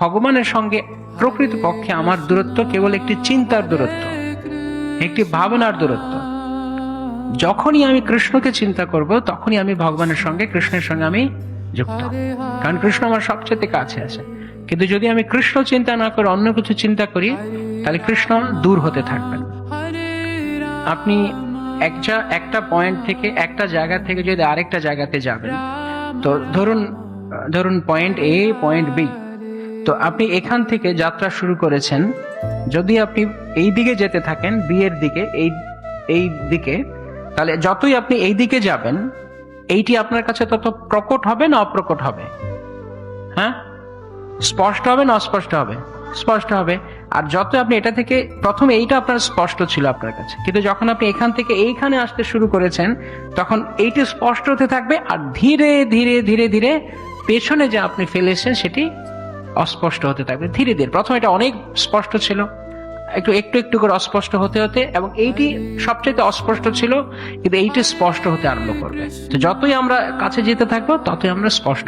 ভগবানের সঙ্গে প্রকৃতপক্ষে আমার দূরত্ব কেবল একটি চিন্তার দূরত্ব, একটি ভাবনার দূরত্ব। যখনই আমি কৃষ্ণকে চিন্তা করব তখনই আমি ভগবানের সঙ্গে, কৃষ্ণের সঙ্গে আমি যুক্ত, কারণ কৃষ্ণ আমার সবচেয়ে কাছে আছে। কিন্তু যদি আমি কৃষ্ণ চিন্তা না করে অন্য কিছু চিন্তা করি, তাহলে কৃষ্ণ দূর হতে থাকবেন। আপনি একটা পয়েন্ট থেকে, একটা জায়গা থেকে যদি আরেকটা জায়গাতে যাবেন, তো ধরুন পয়েন্ট এ, পয়েন্ট বি, তো আপনি এখান থেকে যাত্রা শুরু করেছেন। যদি আপনি এই দিকে যেতে থাকেন, বি এর দিকে, এই দিকে, তাহলে যতই আপনি এই দিকে যাবেন, এইটি আপনার কাছে তত প্রকট হবে না অপ্রকট হবে? হ্যাঁ, স্পষ্ট হবে না অস্পষ্ট হবে? স্পষ্ট হবে। আর যত আপনি এটা থেকে, প্রথমে এইটা আপনার স্পষ্ট ছিল আপনার কাছে, কিন্তু যখন আপনি এখান থেকে এইখানে আসতে শুরু করেছেন, তখন এইটি স্পষ্ট হতে থাকবে, আর ধীরে ধীরে ধীরে ধীরে পেছনে যে আপনি ফেলেছেন সেটি অস্পষ্ট হতে থাকবে ধীরে ধীরে। প্রথমে এটা অনেক স্পষ্ট ছিল, একটু একটু করে অস্পষ্ট হতে হতে, এবং এইটি সবচেয়ে অস্পষ্ট ছিল, কিন্তু এইটি স্পষ্ট হতে আরম্ভ করবে। তো যতই আমরা কাছে যেতে থাকবো ততই আমরা স্পষ্ট